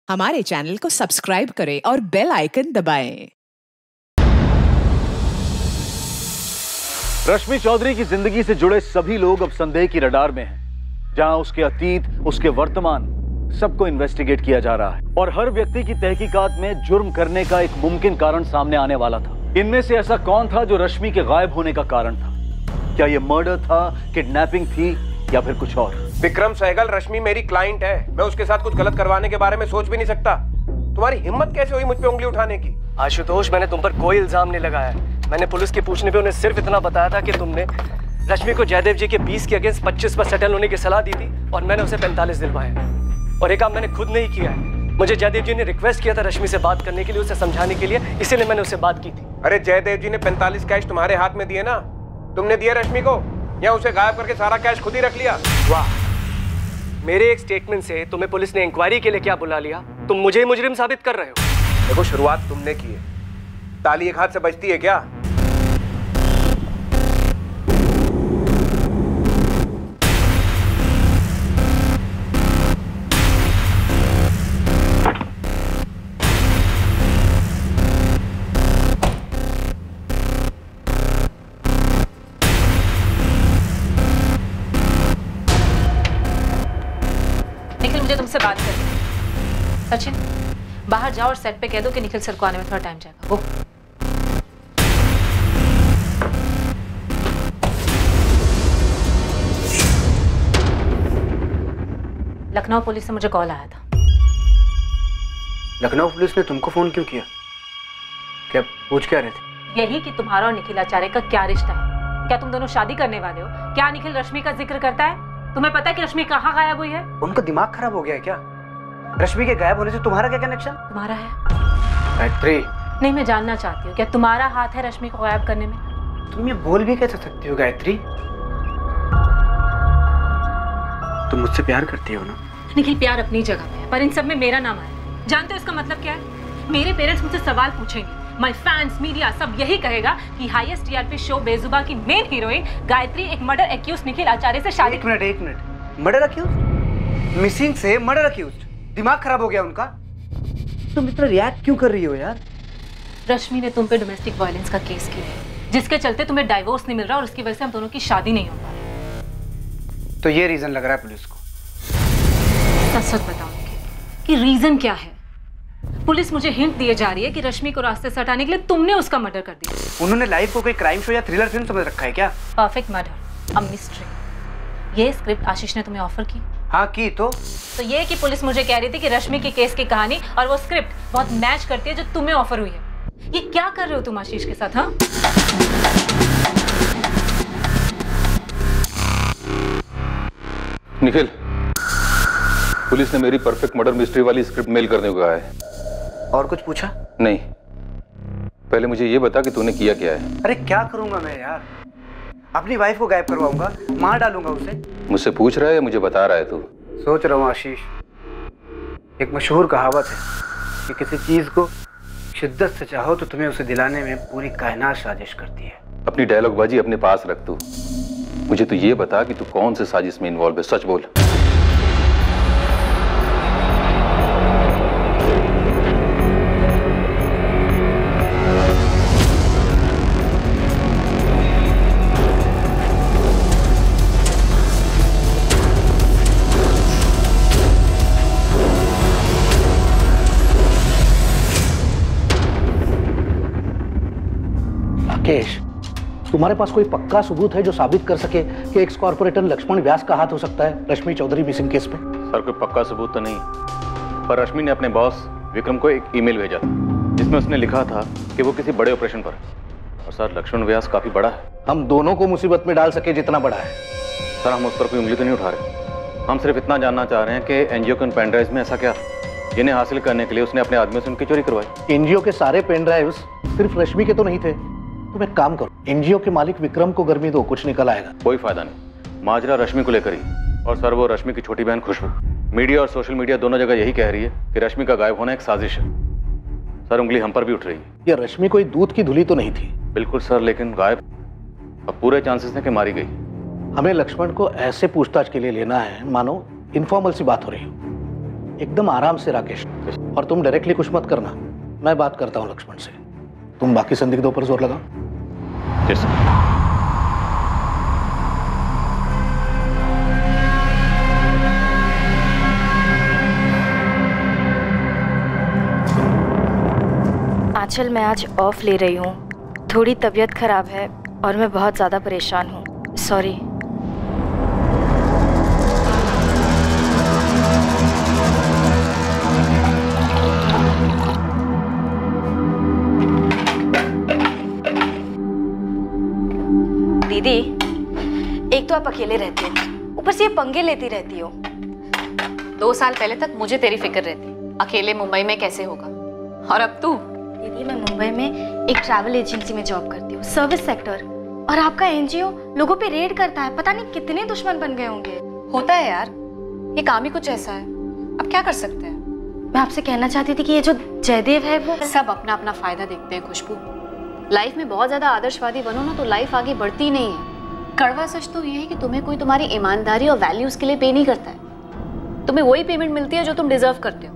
हमारे चैनल को सब्सक्राइब करें और बेल आइकन दबाएं। रश्मि चौधरी की जिंदगी से जुड़े सभी लोग अब संदेह की रडार में हैं, जहां उसके अतीत, उसके वर्तमान सबको इन्वेस्टिगेट किया जा रहा है और हर व्यक्ति की तहकीकात में जुर्म करने का एक मुमकिन कारण सामने आने वाला था। इनमें से ऐसा कौन था जो रश्मि के गायब होने का कारण था? क्या यह मर्डर था, किडनैपिंग थी या फिर कुछ और? विक्रम सहगल, रश्मि मेरी क्लाइंट है। मैं उसके साथ कुछ गलत करवाने के बारे में सोच भी नहीं सकता। तुम्हारी हिम्मत कैसे हुई मुझ पे उंगली उठाने की? आशुतोष, मैंने तुम पर कोई इल्जाम नहीं लगाया है। मैंने पुलिस के पूछने पे उन्हें सिर्फ इतना बताया था कि तुमने रश्मि को जयदेव जी के 20 के अगेंस्ट 25 पर सेटल होने की सलाह दी थी और मैंने उसे 45 दिलवाए। और ये काम मैंने खुद नहीं किया है। मुझे जयदेव जी ने रिक्वेस्ट किया था रश्मि से बात करने के लिए, उसे समझाने के लिए, इसीलिए मैंने उससे बात की थी। अरे जयदेव जी ने 45 कैश तुम्हारे हाथ में दिए ना? तुमने दिया रश्मि को या उसे गायब करके सारा कैश खुद ही रख लिया? वाह, मेरे एक स्टेटमेंट से तुम्हें पुलिस ने इंक्वायरी के लिए क्या बुला लिया? तुम मुझे मुजरिम साबित कर रहे हो। देखो, शुरुआत तुमने की है, ताली एक हाथ से बजती है क्या? मुझे तुमसे बात करनी है। सचिन, बाहर जाओ और सेट पे कह दो कि निखिल सर को आने में थोड़ा टाइम जाएगा। वो लखनऊ पुलिस से मुझे कॉल आया था। लखनऊ पुलिस ने तुमको फोन क्यों किया? क्या पूछ क्या रहे थे? यही कि तुम्हारा और निखिल आचार्य का क्या रिश्ता है। क्या तुम दोनों शादी करने वाले हो? क्या निखिल रश्मि का जिक्र करता है? तुम्हें पता है कि रश्मि कहाँ गायब हुई है? उनका दिमाग खराब हो गया है क्या? रश्मि के गायब होने से तुम्हारा क्या कनेक्शन? तुम्हारा है। गायत्री, नहीं, मैं जानना चाहती हूँ क्या तुम्हारा हाथ है रश्मि को गायब करने में? तुम ये बोल भी कैसे सकती हो गायत्री? तुम मुझसे प्यार करती हो ना? निखिल, प्यार अपनी जगह पे है, पर इन सब में मेरा नाम आया। जानते हो इसका मतलब क्या है? मेरे पेरेंट्स मुझसे सवाल पूछेंगे, माय फैंस, मीडिया सब यही कहेगा कि हाईएस्ट टीआरपी शो बेजुबा की मेन हीरोइन गायत्री एक मर्डर एक्यूज निखिल आचार्य से शादी। एक मिनट, मर्डर एक्यूज? मिसिंग से मर्डर एक्यूज? दिमाग खराब हो गया उनका? तुम इतना रिएक्ट क्यों कर रही हो यार? रश्मि ने तुम पे डोमेस्टिक वायलेंस का केस किया है, जिसके चलते तुम्हें डाइवोर्स नहीं मिल रहा और उसकी वजह से हम दोनों की शादी नहीं हो पा रही। तो ये रीजन लग रहा है पुलिस को? सच बताओ कि रीजन क्या है? पुलिस मुझे हिंट दिए जा रही है कि रश्मि को रास्ते से हटाने के लिए तुमने उसका मर्डर कर दिया। उन्होंने लाइफ को कोई क्राइम शो या थ्रिलर फिल्म समझ रखा है क्या? Perfect murder, a mystery. ये स्क्रिप्ट आशीष ने तुम्हें ऑफर की? हाँ की। तो ये कि पुलिस मुझे कह रही थी कि रश्मि के केस की कहानी और वो स्क्रिप्ट बहुत मैच करती है जो तुम्हें ऑफर हुई है। ये क्या कर रहे हो तुम आशीष के साथ? हाँ, निखिल, पुलिस ने मेरी परफेक्ट मर्डर मिस्ट्री वाली स्क्रिप्ट मेल करने को कहा है। और कुछ पूछा? नहीं, पहले मुझे ये बता कि तूने किया क्या है। अरे क्या करूंगा मैं यार? अपनी वाइफ को गायब करवाऊंगा, मार डालूंगा उसे। मुझसे पूछ रहा है या मुझे बता रहा है तू? सोच रहा हूँ आशीष। एक मशहूर कहावत है कि किसी चीज को शिद्दत से चाहो तो तुम्हें उसे दिलाने में पूरी कायनात साजिश करती है। अपनी डायलॉग बाजी अपने पास रख तू। मुझे तो ये बता कि तू कौन से साजिश में इन्वॉल्व है, सच बोल। राकेश, तुम्हारे पास कोई पक्का सबूत है जो साबित कर सके कि एक्स कॉर्पोरेटर लक्ष्मण व्यास का हाथ हो सकता है रश्मि चौधरी मिसिंग केस में? सर, कोई पक्का सबूत तो नहीं, पर रश्मि ने अपने बॉस विक्रम को एक ईमेल भेजा था जिसमें उसने लिखा था कि वो किसी बड़े ऑपरेशन पर है। और सर, लक्ष्मण व्यास काफी बड़ा है। हम दोनों को मुसीबत में डाल सके जितना बड़ा है। सर, हम उस पर कोई उंगली तो नहीं उठा रहे। हम सिर्फ इतना जानना चाह रहे हैं कि एनजीओ के उन पेन ड्राइव्स में ऐसा क्या जिन्हें हासिल करने के लिए उसने अपने आदमियों से उनकी चोरी करवाई। एनजीओ के सारे पेन ड्राइव्स सिर्फ रश्मि के तो नहीं थे। तुम एक काम करो, एनजीओ के मालिक विक्रम को गर्मी दो, कुछ निकल आएगा। कोई फायदा नहीं, माजरा रश्मि को लेकर ही। और सर, वो रश्मि की छोटी बहन खुशबू, मीडिया और सोशल मीडिया दोनों जगह यही कह रही है कि रश्मि का गायब होना एक साजिश है। सर, उंगली हम पर भी उठ रही है। ये रश्मि कोई दूध की धुली तो नहीं थी? बिल्कुल सर, लेकिन गायब अब पूरे चांसेस हैं कि मारी गई। हमें लक्ष्मण को ऐसे पूछताछ के लिए लेना है मानो इनफॉर्मल सी बात हो रही हो। एकदम आराम से राकेश, और तुम डायरेक्टली कुछ मत करना, मैं बात करता हूँ लक्ष्मण से। तुम बाकी संदिग्धों पर जोर लगाओ। Yes sir. आंचल, मैं आज ऑफ ले रही हूँ। थोड़ी तबीयत खराब है और मैं बहुत ज़्यादा परेशान हूँ। सॉरी। दीदी, एक तो आप अकेले रहते हो, ऊपर से ये पंगे लेती रहती हो। 2 साल पहले तक मुझे तेरी फिक्र रहती, अकेले मुंबई में कैसे होगा, और अब तू। दीदी, मैं मुंबई में एक ट्रैवल एजेंसी में जॉब करती हूँ, सर्विस सेक्टर, और आपका एनजीओ लोगों पे रेड करता है। पता नहीं कितने दुश्मन बन गए होंगे। होता है यार, ये काम ही कुछ ऐसा है, अब क्या कर सकते हैं। मैं आपसे कहना चाहती थी कि ये जो जयदेव है वो सब अपना अपना फायदा देखते हैं खुशबू। लाइफ में बहुत ज्यादा आदर्शवादी बनो ना तो लाइफ आगे बढ़ती नहीं है। कड़वा सच तो ये है कि तुम्हें कोई तुम्हारी ईमानदारी और वैल्यूज के लिए पे नहीं करता है। तुम्हें वही पेमेंट मिलती है जो तुम डिजर्व करते हो,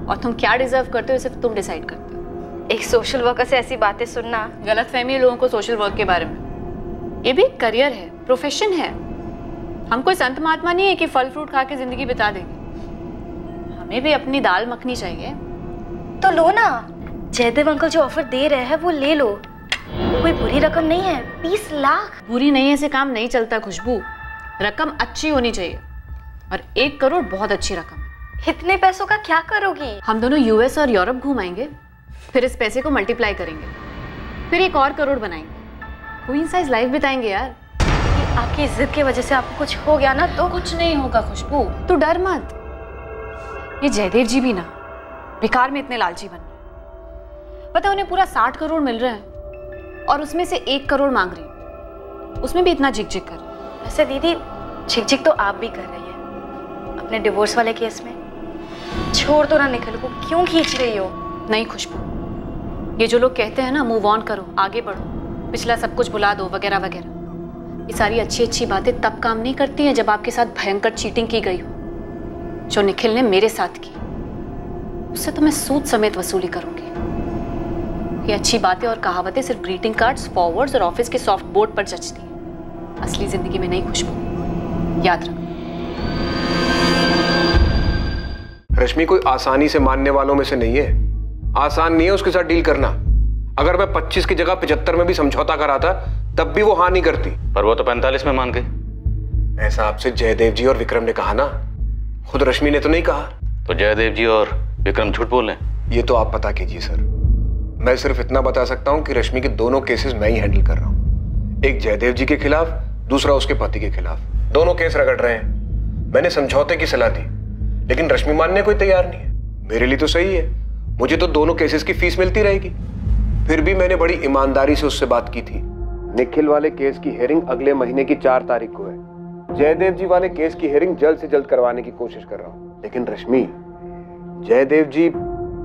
और तुम क्या डिजर्व करते हो सिर्फ तुम डिसाइड करते हो। एक सोशल वर्कर से ऐसी बातें सुनना। गलतफहमी है लोगों को सोशल वर्क के बारे में। ये भी एक करियर है, प्रोफेशन है। हम कोई संत महात्मा नहीं है कि फल फ्रूट खा के जिंदगी बिता देंगे। हमें भी अपनी दाल मखनी चाहिए। तो लो ना, जयदेव अंकल जो ऑफर दे रहे हैं वो ले लो। वो कोई बुरी रकम नहीं है, 20 लाख। बुरी नहीं है से काम नहीं चलता खुशबू, रकम अच्छी होनी चाहिए, और 1 करोड़ बहुत अच्छी रकम। इतने पैसों का क्या करोगी? हम दोनों यूएस और यूरोप घूमाएंगे, फिर इस पैसे को मल्टीप्लाई करेंगे, फिर 1 और करोड़ बनाएंगे, क्वीन साइज लाइफ बिताएंगे यार। आपकी इज्जत की वजह से आपको कुछ हो गया ना तो? कुछ नहीं होगा खुशबू, तू डर मत। ये जयदेव जी भी ना बेकार में इतने लालची बन रहे। पता है उन्हें पूरा 60 करोड़ मिल रहा है और उसमें से 1 करोड़ मांग रही है, उसमें भी इतना झिक झिक कर। वैसे दीदी, झिक झिक तो आप भी कर रही है अपने डिवोर्स वाले केस में। छोड़ दो ना निखिल को, क्यों खींच रही हो? नहीं खुशबू, ये जो लोग कहते हैं ना मूव ऑन करो, आगे बढ़ो, पिछला सब कुछ भुला दो वगैरह वगैरह, ये सारी अच्छी अच्छी बातें तब काम नहीं करती हैं जब आपके साथ भयंकर चीटिंग की गई हो, जो निखिल ने मेरे साथ की। उससे तो मैं सूद समेत वसूली करूंगी। ये अच्छी बातें और कहावतें सिर्फ ग्रीटिंग कार्ड्स, फॉरवर्ड्स और ऑफिस के सॉफ्ट बोर्ड पर जचती हैं, असली जिंदगी में नहीं खुशबू, याद रखो। रश्मि कोई आसानी से मानने वालों में से नहीं है। आसान नहीं है उसके साथ डील करना। अगर मैं 25 की जगह 75 में भी समझौता कराता तब भी वो हाँ नहीं करती। पर वो तो 45 में मान गई। ऐसा आपसे जयदेव जी और विक्रम ने कहा ना, खुद रश्मि ने तो नहीं कहा। तो जयदेव जी और विक्रम झूठ बोल रहे हैं? ये तो आप पता कीजिए सर। मैं सिर्फ इतना बता सकता हूँ कि रश्मि के दोनों केसेस मैं ही हैंडल कर रहा हूँ। एक जयदेव जी के खिलाफ, दूसरा उसके पति के खिलाफ। दोनों केस रगड़ रहे हैं। मैंने समझौते की सलाह दी लेकिन रश्मि मानने को तैयार नहीं है। मेरे लिए तो सही है, मुझे तो दोनों केसेस की फीस मिलती रहेगी। फिर भी मैंने बड़ी ईमानदारी से उससे बात की थी। निखिल वाले केस की हियरिंग अगले महीने की 4 तारीख को है। जयदेव जी वाले केस की हियरिंग जल्द से जल्द करवाने की कोशिश कर रहा हूँ। लेकिन रश्मि, जयदेव जी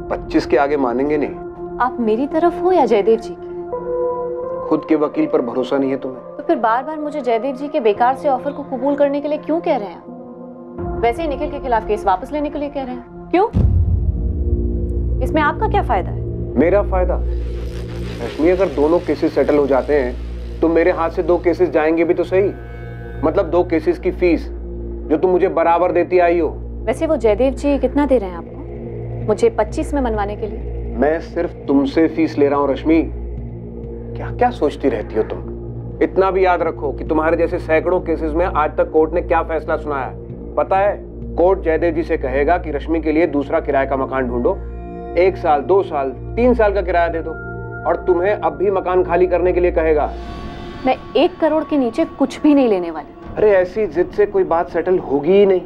25 के आगे मानेंगे नहीं। आप मेरी तरफ हो या जयदेव जी की? खुद के वकील पर भरोसा नहीं है तुम्हें? तो फिर बार बार मुझे जयदेव जी के बेकार से ऑफर को कबूल करने के लिए क्यों कह रहे हैं? वैसे ही निखिल के खिलाफ केस वापस लेने के लिए कह रहे हैं, क्यों? इसमें आपका क्या फायदा है? मेरा फायदा? रश्मि, अगर दोनों केसेस सेटल हो जाते हैं तो मेरे हाथ से 2 केसेस जाएंगे भी तो सही। मतलब 2 केसेस की फीस जो तुम मुझे बराबर देती आई हो। वैसे वो जयदेव जी कितना दे रहे हैं आपको मुझे 25 में मनवाने के लिए? मैं सिर्फ तुमसे फीस ले रहा हूँ रश्मि। क्या क्या सोचती रहती हो तुम? इतना भी याद रखो कि तुम्हारे जैसे सैकड़ों केसेस में आज तक कोर्ट ने क्या फैसला सुनाया है पता है? कोर्ट जयदेव जी से कहेगा कि रश्मि के लिए दूसरा किराए का मकान ढूंढो, 1 साल, 2 साल, 3 साल का किराया दे दो, और तुम्हें अब भी मकान खाली करने के लिए कहेगा। मैं 1 करोड़ के नीचे कुछ भी नहीं लेने वाली। अरे ऐसी जिद से कोई बात सेटल होगी ही नहीं।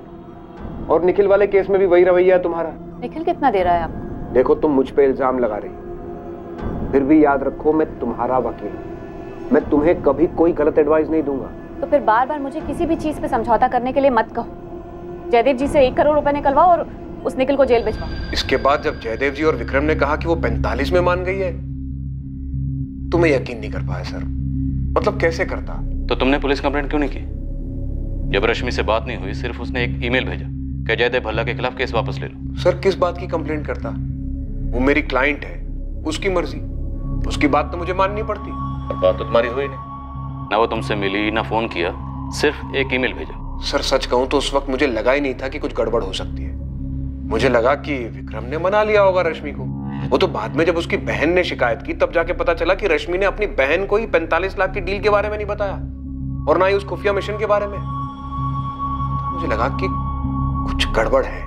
और निखिल वाले केस में भी वही रवैया है तुम्हारा। निखिल कितना दे रहा है आपको? देखो, तुम मुझ पे इल्जाम लगा रही, फिर भी याद रखो मैं तुम्हारा वकील हूं। मैं तुम्हें कभी कोई गलत एडवाइस नहीं दूंगा। तो फिर बार बार मुझे किसी भी चीज पे समझौता करने के लिए मत कहो। जयदेव जी से 1 करोड़ रुपए निकलवाओ और उस निखिल को जेल भिजवाओ। इसके बाद जब जयदेव जी और विक्रम ने कहा कि वो 45 में मान गई है तो मैं यकीन नहीं कर पाया सर। मतलब कैसे करता? तो तुमने पुलिस कंप्लेंट क्यों नहीं की? जब रश्मि से बात नहीं हुई, सिर्फ उसने एक ईमेल भेजा कि जयदेव भल्ला के खिलाफ केस वापस ले लो। सर किस बात की कंप्लेंट करता? वो मेरी क्लाइंट है, उसकी मर्जी, उसकी बात तो मुझे माननी पड़ती। और बात तो तुम्हारी हुई नहीं, ना वो तुमसे मिली ना फोन किया, सिर्फ एक ईमेल भेजा। सर सच कहूं तो उस वक्त मुझे लगा ही नहीं था कि कुछ गड़बड़ हो सकती है। मुझे लगा कि विक्रम ने मना लिया होगा रश्मि को। वो तो बाद में जब उसकी बहन ने शिकायत की तब जाके पता चला कि रश्मि ने अपनी बहन को ही 45 लाख की डील के बारे में नहीं बताया और ना ही उस खुफिया मिशन के बारे में। तो मुझे लगा कि कुछ गड़बड़ है।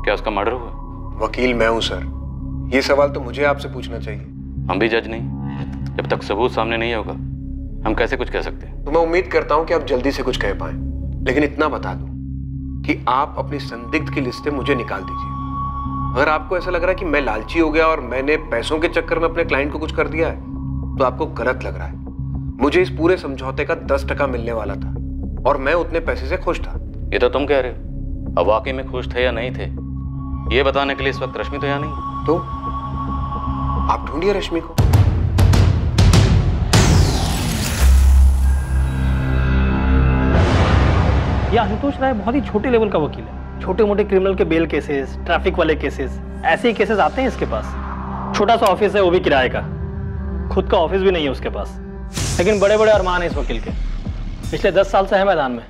क्या उसका मर्डर हुआ? वकील मैं हूं सर, ये सवाल तो मुझे आपसे पूछना चाहिए। हम भी जज नहीं, जब तक सबूत सामने नहीं होगा हम कैसे कुछ कह सकते हैं। तो मैं उम्मीद करता हूं कि आप जल्दी से कुछ कह पाए, लेकिन इतना बता दूं कि आप अपनी संदिग्ध की लिस्ट से मुझे निकाल दीजिए। अगर आपको ऐसा लग रहा है कि मैं लालची हो गया और मैंने पैसों के चक्कर में अपने क्लाइंट को कुछ कर दिया है तो आपको गलत लग रहा है। मुझे इस पूरे समझौते का 10% मिलने वाला था और मैं उतने पैसे से खुश था। ये तो तुम कह रहे हो, अब वाकई में खुश थे या नहीं थे ये बताने के लिए इस वक्त रश्मि तो यहाँ नहीं। तो आप ढूंढिए रश्मि को। यह आशुतोष राय बहुत ही छोटे लेवल का वकील है। छोटे मोटे क्रिमिनल के बेल केसेस, ट्रैफिक वाले केसेस, ऐसे ही केसेस आते हैं इसके पास। छोटा सा ऑफिस है, वो भी किराए का, खुद का ऑफिस भी नहीं है उसके पास, लेकिन बड़े बड़े अरमान है इस वकील के। पिछले 10 साल से है मैदान में,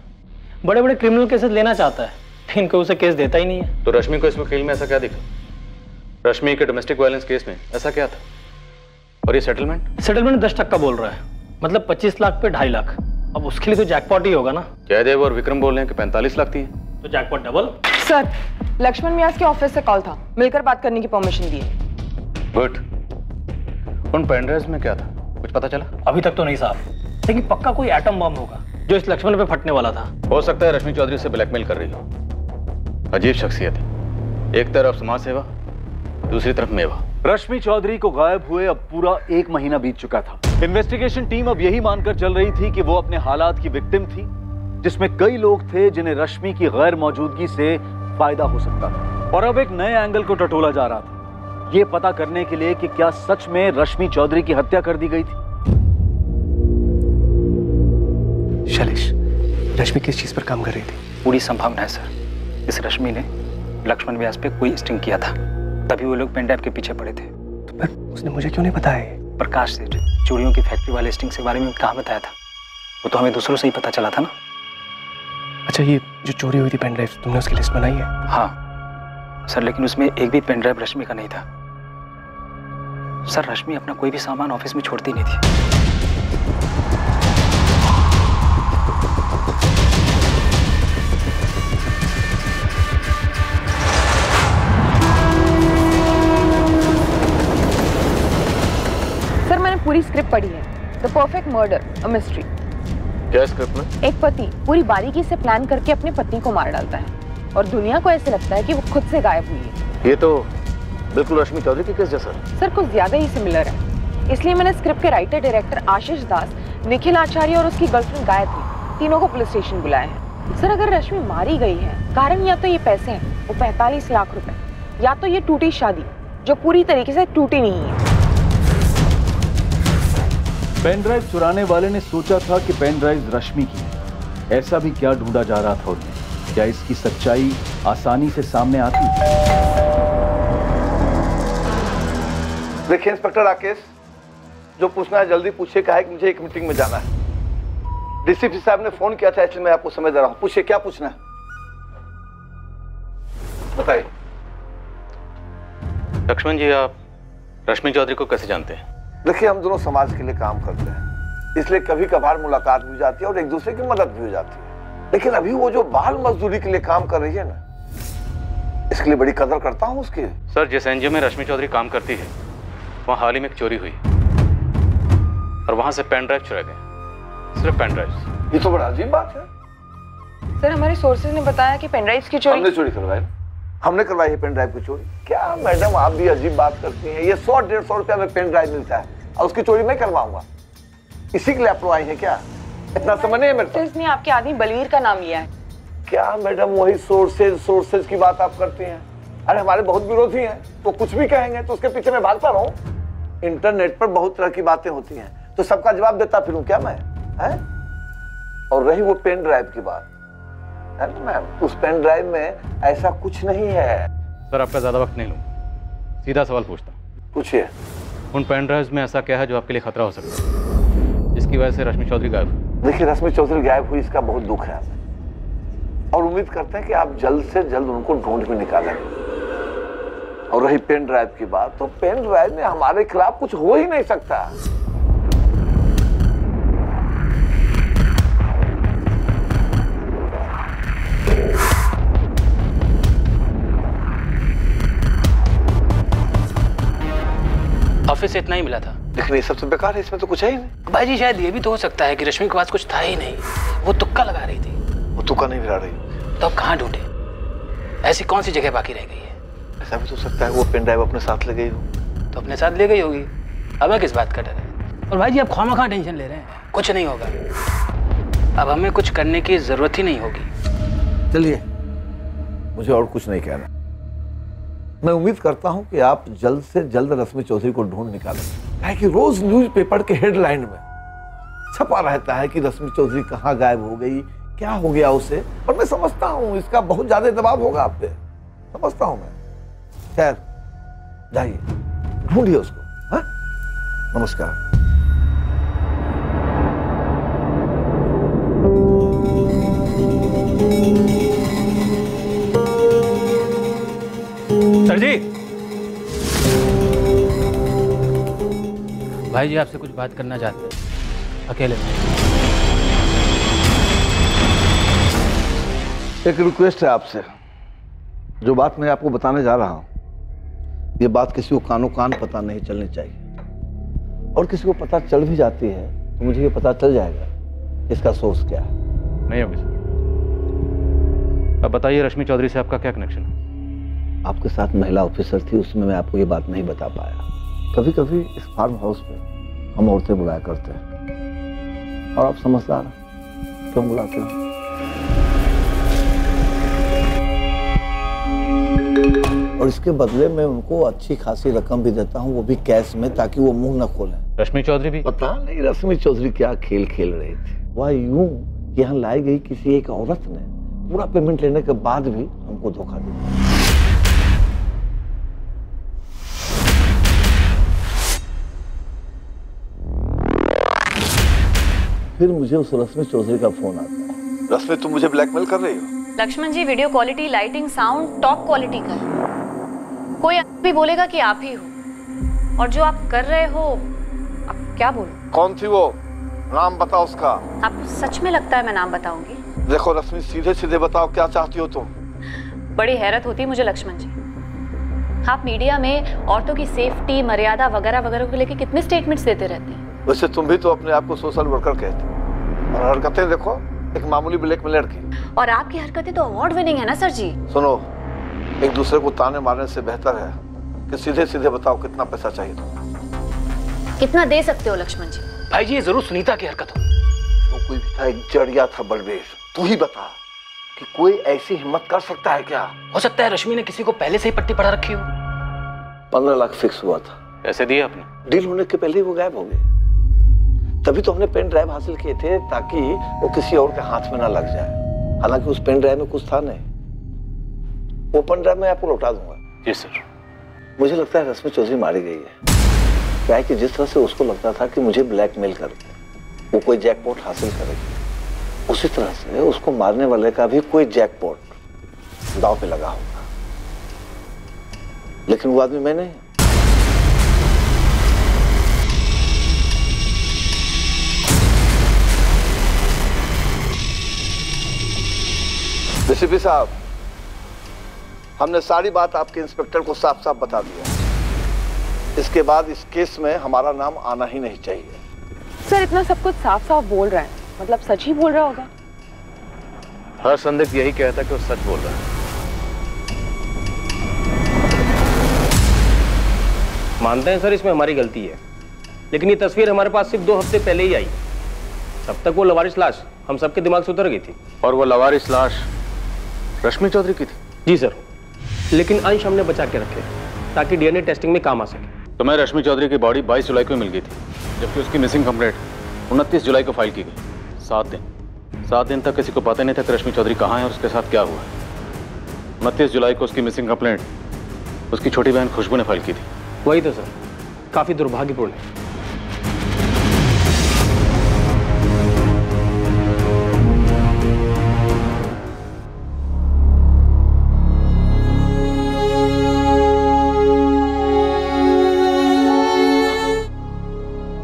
बड़े बड़े क्रिमिनल केसेस लेना चाहता है लेकिन कोई उसे केस देता ही नहीं है। तो रश्मि को इस वकील में ऐसा क्या दिखा? रश्मि के डोमेस्टिक वायलेंस केस में ऐसा क्या था? और ये सेटलमेंट 10% बोल रहा है, मतलब 25 लाख पे 2.5 लाख। अब उसके लिए तो जैकपॉट ही होगा ना। जयदेव और विक्रम बोल रहे हैं कि 45 लाख थी, तो जैकपॉट डबल। सर, लक्ष्मण व्यास के ऑफिस से कॉल था, मिलकर बात करने की परमिशन दी है। गुड। उन पेनड्राइव्स में क्या था, कुछ पता चला? अभी तक तो नहीं साहब, लेकिन पक्का कोई एटम बम होगा जो इस लक्ष्मण पे फटने वाला था। हो सकता है रश्मि चौधरी से ब्लैकमेल कर रही हो। अजीब शख्सियत है, एक तरफ समाज सेवा, दूसरी तरफ मेवा। रश्मि चौधरी को गायब हुए अब पूरा 1 महीना बीत चुका था। इन्वेस्टिगेशन टीम अब यही मानकर चल रही थी कि वो अपने हालात की विक्टिम थी, जिसमें कई लोग थे जिन्हें रश्मि की गैर मौजूदगी से फायदा हो सकता था। और अब एक नए एंगल को टटोला जा रहा था, ये पता करने के लिए कि क्या सच में रश्मि चौधरी की हत्या कर दी गई थी। शैलेश, रश्मि किस चीज पर काम कर रही थी? पूरी संभावना है सर, इस रश्मि ने लक्ष्मण व्यास पे कोई स्टिंग किया था, तभी वो लोग पेनड्राइव के पीछे पड़े थे। तो पर उसने मुझे क्यों नहीं बताया? प्रकाश सेठ चोरियों की फैक्ट्री वाले स्टिंग के बारे में कहाँ बताया था? वो तो हमें दूसरों से ही पता चला था ना। अच्छा, ये जो चोरी हुई थी पेनड्राइव, तुमने उसकी लिस्ट बनाई है? हाँ सर, लेकिन उसमें एक भी पेनड्राइव रश्मि का नहीं था। सर, रश्मि अपना कोई भी सामान ऑफिस में छोड़ती नहीं थी। सर, मैंने पूरी स्क्रिप्ट पढ़ी है, the perfect murder, a mystery. क्या स्क्रिप्ट में? एक पति पूरी बारीकी से प्लान करके अपनी पत्नी को मार डालता है और दुनिया को ऐसे लगता है कि वो खुद से गायब हुई है। ये तो बिल्कुल रश्मि चौधरी के केस जैसा। सर, कुछ ज्यादा ही सिमिलर है, इसलिए मैंने स्क्रिप्ट के राइटर डायरेक्टर आशीष दास, निखिल आचार्य और उसकी गर्लफ्रेंड गायत्री, तीनों को पुलिस स्टेशन बुलाया है। सर, अगर रश्मि मारी गई है, कारण या तो ये पैसे हैं, वो 45 लाख रुपए, या तो ये टूटी शादी जो पूरी तरीके से टूटी नहीं है। पेन ड्राइव चुराने वाले ने सोचा था कि पेन ड्राइव रश्मि की है। ऐसा भी क्या ढूंढा जा रहा था उन्हें? क्या इसकी सच्चाई आसानी से सामने आती? देखिए इंस्पेक्टर राकेश, जो पूछना है जल्दी पूछिए, क्या है कि मुझे एक मीटिंग में जाना है। डीसीपी साहब ने फोन किया था, इसलिए मैं आपको समय दे रहा हूं। पूछिए, क्या पूछना है बताइए। लक्ष्मण जी, आप रश्मि चौधरी को कैसे जानते हैं? देखिए, हम दोनों समाज के लिए काम करते हैं, इसलिए कभी कभार मुलाकात भी हो जाती है और एक दूसरे की मदद भी हो जाती है। लेकिन अभी वो जो बाल मजदूरी के लिए काम कर रही है ना, इसके लिए बड़ी कदर करता हूँ उसकी। सर, जिस एनजीओ में रश्मि चौधरी काम करती है वहाँ हाल ही में एक चोरी हुई और वहाँ से पेन ड्राइव चुरा गए, सिर्फ पेन ड्राइव। ये तो बड़ा अजीब बात है। सर, हमारे सोर्सेज ने बताया कि पेन ड्राइव्स की चोरी हमने चोरी करवाई, हमने करवाई है पेन ड्राइव की चोरी। क्या मैडम, आप भी अजीब बात करती हैं। ये 100-150 रुपया में पेन ड्राइव मिलता है और उसकी चोरी मैं करवाऊंगा? इसी के लिए आप आई है क्या? इतना समझ नहीं है मेरे पास। इसने आपके आदमी बलवीर का नाम लिया है। क्या मैडम, वही सोर्सेज की बात आप करती हैं? अरे हमारे बहुत विरोधी हैं, तो कुछ भी कहेंगे तो उसके पीछे मैं भागता रहूं? इंटरनेट पर बहुत तरह की बातें होती हैं, तो सबका जवाब देता फिरूं क्या मैं? है? और रही वो पेन ड्राइव की बात, मैम उस पेन ड्राइव में ऐसा कुछ नहीं है। सर आपका ज्यादा वक्त नहीं लूँ, सीधा सवाल पूछता हूँ। पूछिए। उन पेन ड्राइव्स में ऐसा क्या है जो आपके लिए खतरा हो सकता है, जिसकी वजह से रश्मि चौधरी गायब हुई? देखिए रश्मि चौधरी गायब हुई इसका बहुत दुख है और उम्मीद करते हैं कि आप जल्द से जल्द उनको ढूंढ भी निकालेंगे। और रही पेन ड्राइव की बात, तो पेन ड्राइव में हमारे खिलाफ कुछ हो ही नहीं सकता। ऑफिस से इतना ही मिला था। लेकिन ये सबसे बेकार है, इसमें तो कुछ है ही नहीं। भाई जी शायद ये भी तो हो सकता है कि रश्मि के पास कुछ था ही नहीं, वो तुक्का लगा रही थी। वो तुक्का नहीं भिड़ा रही। तो अब कहाँ ढूंढे? ऐसी कौन सी जगह बाकी रह गई है? ऐसा भी तो सकता है वो पेन ड्राइव अपने साथ ले गई हो। तो अपने साथ ले गई होगी, हमें किस बात का डर है? और भाई जी आप खामखा टेंशन ले रहे हैं, कुछ नहीं होगा। अब हमें कुछ करने की जरूरत ही नहीं होगी। चलिए, मुझे और कुछ नहीं कहना। मैं उम्मीद करता हूं कि आप जल्द से जल्द रश्मि चौधरी को ढूंढ निकालें। क्या है कि रोज न्यूज़पेपर के हेडलाइन में छपा रहता है कि रश्मि चौधरी कहाँ गायब हो गई, क्या हो गया उसे। और मैं समझता हूँ इसका बहुत ज्यादा दबाव होगा आप पे, समझता हूँ मैं। खैर जाइए, ढूंढिए उसको। हाँ, नमस्कार। सर जी। भाई जी आपसे कुछ बात करना चाहते हैं, अकेले में। एक रिक्वेस्ट है आपसे। जो बात मैं आपको बताने जा रहा हूं, ये बात किसी को कानो कान पता नहीं चलनी चाहिए। और किसी को पता चल भी जाती है तो मुझे ये पता चल जाएगा इसका सोर्स क्या है। नहीं ऑफिसर, अब बताइए रश्मि चौधरी से आपका क्या कनेक्शन है? आपके साथ महिला ऑफिसर थी, उसमें मैं आपको ये बात नहीं बता पाया। कभी कभी इस फार्म हाउस में हम औरतें बुलाया करते हैं और आप समझदार हैं, क्यों बुलाते हैं। और इसके बदले में उनको अच्छी खासी रकम भी देता हूँ, वो भी कैश में, ताकि वो मुंह न खोलें। रश्मि चौधरी भी? पता नहीं रश्मि चौधरी क्या खेल खेल रही थी। वह यूं यहाँ लाई गई किसी एक औरत ने पूरा पेमेंट लेने के बाद भी हमको धोखा दिया। फिर मुझे उस रश्मि चौधरी का फोन आता है। रश्मि, तुम मुझे ब्लैकमेल कर रही हो? Lakshman ji, video quality, lighting, sound top quality का है। कोई भी बोलेगा कि आप ही हो, और जो आप कर रहे हो, आप क्या बोलो? कौन थी वो? नाम बताओ उसका। आपको सच में लगता है मैं नाम बताऊंगी? देखो रश्मि, सीधे सीधे बताओ क्या चाहती हो तुम? बड़ी हैरत होती है मुझे लक्ष्मण जी। आप मीडिया में औरतों की सेफ्टी, मर्यादा वगैरह वगैरह को लेकर कितने स्टेटमेंट्स देते रहते हैं। वैसे तुम भी तो अपने आप को सोशल वर्कर कहते हो, और हरकतें देखो एक मामूली ब्लैकमेलर की। और आपकी हरकतें तो अवार्ड विनिंग है ना सर जी। सुनो, एक दूसरे को ताने मारने से बेहतर है कि सीधे सीधे बताओ कितना पैसा चाहिए तुम। कितना दे सकते हो लक्ष्मण जी? भाई जी ये जरूर सुनीता की हरकत हो। जो कोई भी था एक जड़िया था बलबीर। तू ही बता कि कोई ऐसी हिम्मत कर सकता है क्या? हो सकता है रश्मि ने किसी को पहले से ही पट्टी पढ़ा रखी हो। 15 लाख फिक्स हुआ था। पैसे दिए आपने? डील होने के पहले ही वो गायब हो गए। तभी तो हमने पेन ड्राइव हासिल किए थे ताकि वो किसी और के हाथ में ना लग जाए। हालांकि उस पेन ड्राइव में कुछ था नहीं। वो पेन ड्राइव मैं आपको लौटा दूंगा। जी सर। मुझे लगता है रश्मि चौधरी मारी गई है। क्या है कि जिस तरह से उसको लगता था कि मुझे ब्लैकमेल करके वो कोई जैकपॉट हासिल करेगी, उसी तरह से उसको मारने वाले का भी कोई जैकपॉट दांव पे लगा होगा। लेकिन वो आदमी मैं नहीं। डीसीपी साहब, हमने सारी बात आपके इंस्पेक्टर को साफ साफ बता दिया। इसके बाद इस केस में हमारा नाम आना ही नहीं चाहिए। सर इतना सब कुछ साफ साफ बोल रहा है, मतलब सच ही बोल रहा होगा? हर संदिग्ध यही कहता है कि वो सच बोल रहा है। मानते हैं सर इसमें हमारी गलती है, लेकिन ये तस्वीर हमारे पास सिर्फ 2 हफ्ते पहले ही आई। तब तक वो लवारिस लाश हम सबके दिमाग से उतर गई थी। और वो लवारिस लाश रश्मि चौधरी की थी? जी सर, लेकिन अंश हमने बचा के रखे ताकि डीएनए टेस्टिंग में काम आ सके। तो मैं रश्मि चौधरी की बॉडी 22 जुलाई को मिल गई थी, जबकि उसकी मिसिंग कंप्लेंट 29 जुलाई को फाइल की गई। 7 दिन। 7 दिन तक किसी को पता नहीं था कि रश्मि चौधरी कहाँ है और उसके साथ क्या हुआ है। 29 जुलाई को उसकी मिसिंग कंप्लेंट उसकी छोटी बहन खुशबू ने फाइल की थी। वही तो सर, काफी दुर्भाग्यपूर्ण है।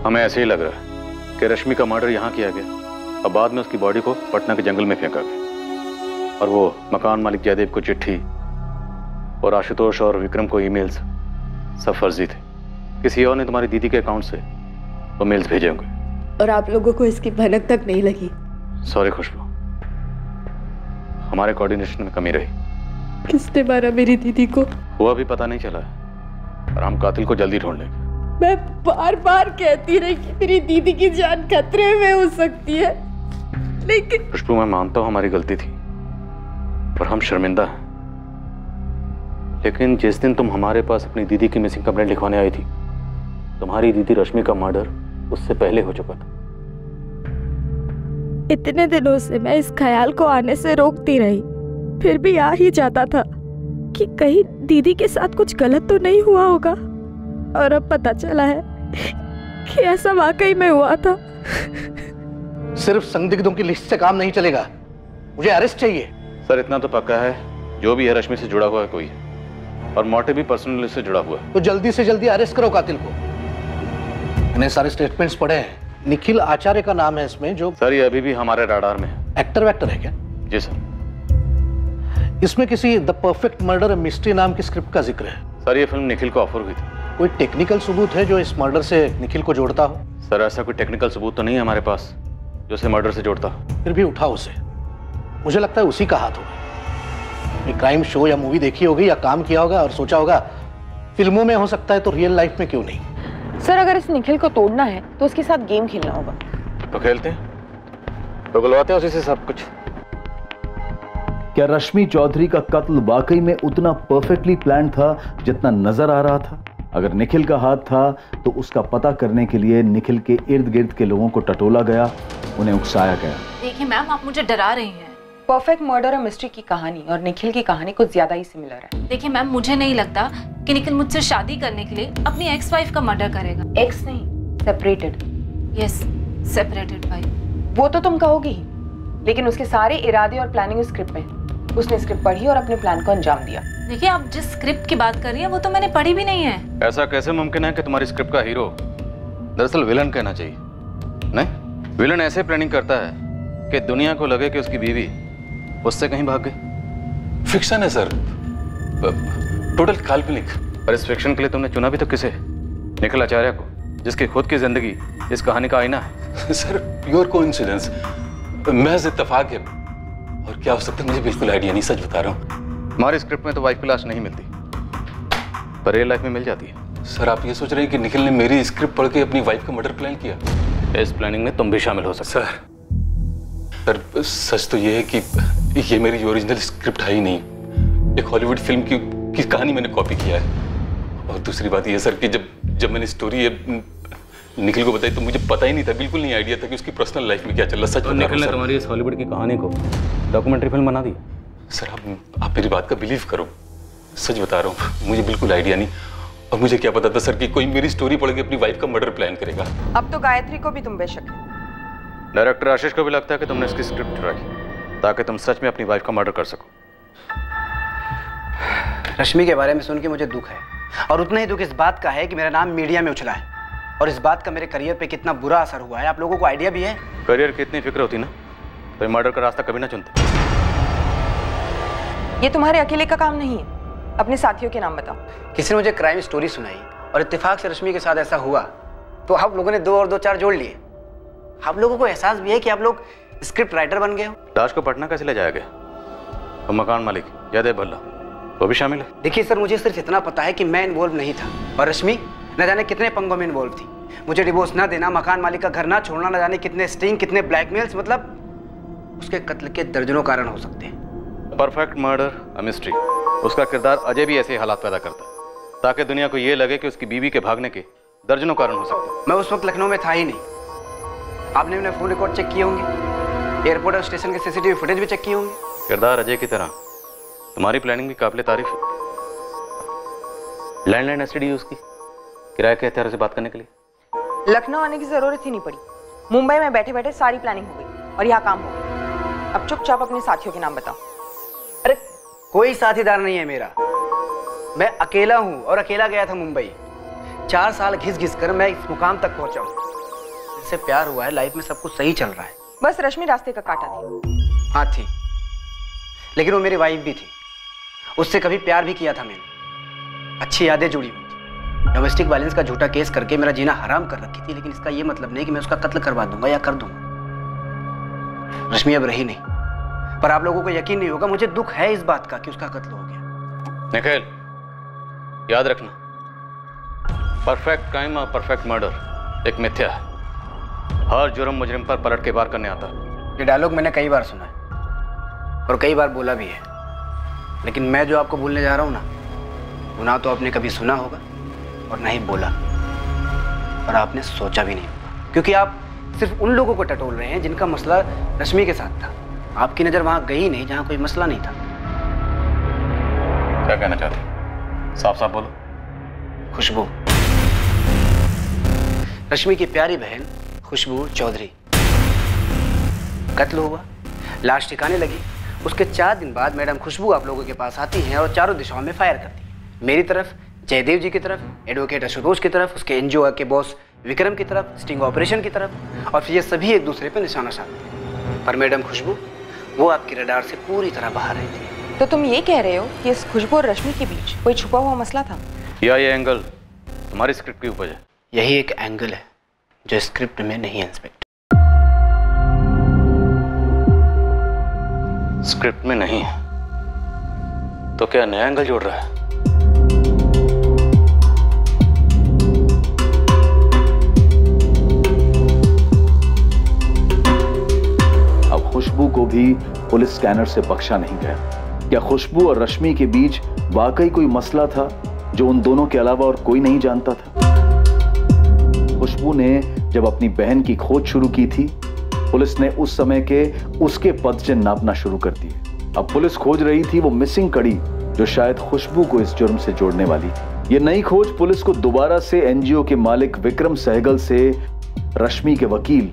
हमें ऐसे ही लग रहा है कि रश्मि का मर्डर यहाँ किया गया और बाद में उसकी बॉडी को पटना के जंगल में फेंका गया और वो मकान मालिक जयदेव को चिट्ठी और आशुतोष और विक्रम को ईमेल्स सब फर्जी थे। किसी और ने तुम्हारी दीदी के अकाउंट से वो मेल्स भेजे होंगे और आप लोगों को इसकी भनक तक नहीं लगी। सॉरी खुशबू, हमारे कोऑर्डिनेशन में कमी रही। किसने मारा मेरी दीदी को वो अभी पता नहीं चला है और हम कातिल को जल्दी ढूंढ लेंगे। मैं बार बार कहती रही कि मेरी दीदी की जान खतरे में हो सकती है, लेकिन खुशबू मैं मानता हूं हमारी गलती थी और हम शर्मिंदा हैं, लेकिन जिस दिन तुम हमारे पास अपनी दीदी की मिसिंग कंप्लेंट लिखवाने आई थी, तुम्हारी दीदी रश्मि का मर्डर उससे पहले हो चुका था। इतने दिनों से मैं इस ख्याल को आने से रोकती रही, फिर भी आ ही जाता था कि कहीं दीदी के साथ कुछ गलत तो नहीं हुआ होगा, और अब पता चला है कि ऐसा वाकई में हुआ था। सिर्फ संदिग्धों की लिस्ट से काम नहीं चलेगा, मुझे अरेस्ट चाहिए। सर इतना तो पक्का है, जो भी है रश्मि से जुड़ा हुआ है कोई, और मोटिव भी पर्सनल से जुड़ा हुआ है। तो जल्दी से जल्दी अरेस्ट करो कातिल को। मैंने सारे स्टेटमेंट्स पढ़े हैं, निखिल आचार्य का नाम है इसमें। जो सर ये अभी भी हमारे राडार में है। एक्टर वैक्टर है क्या? जी सर। इसमें किसी द परफेक्ट मर्डर मिस्ट्री नाम की स्क्रिप्ट का जिक्र है। सर ये फिल्म निखिल को ऑफर हुई थी। कोई टेक्निकल सबूत है जो इस मर्डर से निखिल को जोड़ता हो? सर ऐसा कोई टेक्निकल सबूत तो नहीं है हमारे पास जो उसे मर्डर से जोड़ता हो। फिर भी उठाओ उसे, मुझे लगता है उसी का हाथ होगा। एक क्राइम शो या मूवी देखी होगी या काम किया होगा और सोचा होगा फिल्मों में हो सकता है तो रियल लाइफ में क्यों नहीं। सर अगर इस निखिल को तोड़ना है तो उसके साथ गेम खेलना होगा। तो खेलते हैं, तो बुलवाते हैं उसी से सब कुछ। क्या रश्मि चौधरी का कत्ल वाकई में उतना परफेक्टली प्लान था जितना नजर आ रहा था? अगर निखिल का हाथ था तो उसका पता करने के लिए निखिल के इर्द गिर्द के लोगों को टटोला गया, उन्हें उकसाया गया। देखिए मैम, आप मुझे डरा रही हैं। परफेक्ट मर्डर और मिस्ट्री की कहानी और निखिल की कहानी कुछ ज्यादा ही सिमिलर है। देखिए मैम, मुझे नहीं लगता कि निखिल मुझसे शादी करने के लिए अपनी एक्स वाइफ का मर्डर करेगा। एक्स नहीं, सेपरेटेड। Yes, separated wife. वो तो तुम कहोगी ही, लेकिन उसके सारे इरादे और प्लानिंग स्क्रिप्ट में। उसने स्क्रिप्ट पढ़ी और अपने प्लान को अंजाम दिया। देखिए आप जिस स्क्रिप्ट की बात कर रही हैं वो तो मैंने पढ़ी भी नहीं है। ऐसा कैसे मुमकिन है कि तुम्हारी स्क्रिप्ट का हीरो दरअसल विलन कहना चाहिए? नहीं, विलन ऐसे प्लानिंग करता है कि दुनिया को लगे कि उसकी बीवी उससे कहीं भाग गई। फिक्शन है सर, टोटल काल्पनिक। और इस फिक्शन के लिए तुमने चुना भी तो किसे? निखिल आचार्य को, जिसकी खुद की जिंदगी इस कहानी का आईना है। सर प्योर कोइंसिडेंस, महज इत्तेफाक है। और क्या हो सकता है मुझे बिल्कुल आइडिया नहीं, सच बता रहा हूँ। हमारी स्क्रिप्ट में तो वाइफ की लाश नहीं मिलती, पर रियल लाइफ में मिल जाती है। सर आप ये सोच रहे हैं कि निखिल ने मेरी स्क्रिप्ट पढ़ के अपनी वाइफ का मर्डर प्लान किया? इस प्लानिंग में तुम भी शामिल हो सकते। सर सच तो ये है कि ये मेरी ओरिजिनल स्क्रिप्ट है ही नहीं। एक हॉलीवुड फिल्म की कहानी मैंने कॉपी किया है। और दूसरी बात ये सर कि जब मैंने स्टोरी निखिल को बताई तो मुझे पता ही नहीं था, बिल्कुल नहीं आइडिया था कि उसकी पर्सनल लाइफ में क्या चल रहा। सच बता निखिल ने तुम्हारी इस हॉलीवुड की कहानी को डॉक्यूमेंट्री फिल्म बना दी। सर आप मेरी बात का बिलीव करो, सच बता रहा हूँ, मुझे बिल्कुल आइडिया नहीं। और मुझे क्या पता था सर कि कोई मेरी स्टोरी पढ़ के अपनी वाइफ का मर्डर प्लान करेगा। अब तो गायत्री को भी तुम बेशक है। डायरेक्टर आशीष को भी लगता है कि तुमने इसकी स्क्रिप्ट चुराई ताकि तुम सच में अपनी वाइफ का मर्डर कर सको। रश्मि के बारे में सुन के मुझे दुख है, और उतना ही दुख इस बात का है कि मेरा नाम मीडिया में उछला है, और इस बात का मेरे करियर पे कितना बुरा असर हुआ है। आप लोगों को आइडिया भी है? करियर की इतनी फिक्र होती ना तो मर्डर का रास्ता कभी ना चुनते। ये तुम्हारे अकेले का काम नहीं है, अपने साथियों के नाम बताओ। किसी ने मुझे क्राइम स्टोरी सुनाई और इत्तेफाक से रश्मि के साथ ऐसा हुआ, तो आप लोगों ने 2 और 2 4 जोड़ लिए। आप लोगों को एहसास भी है कि आप लोग स्क्रिप्ट राइटर बन गए हो। लाश को पटना कैसे ले जाया गया? तो मकान मालिक जयदेव भल्ला वो भी शामिल है? देखिए सर, मुझे सिर्फ इतना पता है कि मैं इन्वॉल्व नहीं था, और रश्मि न जाने कितने पंगों में इन्वॉल्व थी। मुझे डिवोर्स ना देना, मकान मालिक का घर ना छोड़ना, न जाने कितने स्टिंग, कितने ब्लैकमेल्स, मतलब उसके कत्ल के दर्जनों कारण हो सकते हैं। परफेक्ट मर्डर अ मिस्ट्री, उसका किरदार अजय भी ऐसे हालात पैदा करता है ताकि दुनिया को ये लगे कि उसकी बीवी के भागने के दर्जनों कारण हो सकते हैं। मैं उस वक्त लखनऊ में था ही नहीं। आपने अपने फोन रिकॉर्ड चेक किए होंगे, एयरपोर्ट और स्टेशन के सीसीटीवी फुटेज भी चेक किए होंगे। किरदार अजय की तरह तुम्हारी प्लानिंग भी काबिल तारीफ है। लैंडलाइन एसटीडी यूज की किराए के हथियारों से बात करने के लिए। लखनऊ आने की जरूरत ही नहीं पड़ी, मुंबई में बैठे बैठे सारी प्लानिंग हो गई और यहाँ काम हो गया। अब चुपचाप अपने साथियों के नाम बताओ। अरे कोई साथीदार नहीं है मेरा, मैं अकेला हूँ और अकेला गया था मुंबई। 4 साल घिस घिस कर मैं इस मुकाम तक पहुंचा हूँ। इससे प्यार हुआ है, लाइफ में सब कुछ सही चल रहा है। बस रश्मि रास्ते का काटा थी। हाँ थी, लेकिन वो मेरी वाइफ भी थी। उससे कभी प्यार भी किया था मैंने, अच्छी यादें जुड़ी हुई थी। डोमेस्टिक वायलेंस का झूठा केस करके मेरा जीना हराम कर रखी थी, लेकिन इसका ये मतलब नहीं कि मैं उसका कत्ल करवा दूंगा या कर दूंगा। रश्मि अब रही नहीं, पर आप लोगों को यकीन नहीं होगा, मुझे दुख है इस बात का कि उसका कत्ल हो गया। निखिल, याद रखना, परफेक्ट क्राइम और परफेक्ट मर्डर एक मिथ्या है। हर जुर्म मुजरिम पर पलट के वार करने आता है। ये डायलॉग मैंने कई बार सुना है और कई बार बोला भी है, लेकिन मैं जो आपको बोलने जा रहा हूं ना, वो ना तो आपने कभी सुना होगा और ना ही बोला, और आपने सोचा भी नहीं होगा, क्योंकि आप सिर्फ उन लोगों को टटोल रहे हैं जिनका मसला रश्मि के साथ था। आपकी नजर वहां गई नहीं जहां कोई मसला नहीं था। क्या कहना चाहते? साफ साफ बोलो। खुशबू, रश्मि की प्यारी बहन खुशबू चौधरी, कत्ल हुआ, लाश ठिकाने लगी। उसके 4 दिन बाद मैडम खुशबू आप लोगों के पास आती हैं और चारों दिशाओं में फायर करती है। मेरी तरफ, जयदेव जी की तरफ, एडवोकेट आशुतोष की तरफ, उसके एनजीओ के बॉस विक्रम की तरफ, स्टिंग ऑपरेशन की तरफ, और फिर ये सभी एक दूसरे पर निशाना साधते हैं। पर मैडम खुशबू वो आपकी रडार से पूरी तरह बाहर रहती है। तो तुम ये कह रहे हो कि इस खुशबू और रश्मि के बीच कोई छुपा हुआ मसला था? या ये एंगल तुम्हारी स्क्रिप्ट की उपज है? यही एक एंगल है जो स्क्रिप्ट में नहीं है इंस्पेक्टर। स्क्रिप्ट में नहीं है तो क्या नया एंगल जोड़ रहा है? अब खुशबू को भी पुलिस स्कैनर से बख्शा नहीं गया। क्या खुशबू और रश्मि के बीच वाकई कोई मसला था जो उन दोनों के अलावा और कोई नहीं जानता था? खुशबू ने जब अपनी बहन की खोज शुरू की थी, पुलिस ने उस समय के उसके पदचिन्ह नापना शुरू कर दिए। अब पुलिस खोज रही थी वो मिसिंग कड़ी जो शायद खुशबू को इस जुर्म से जोड़ने वाली थी। ये नई खोज पुलिस को दोबारा से एनजीओ के मालिक विक्रम सहगल से रश्मि के वकील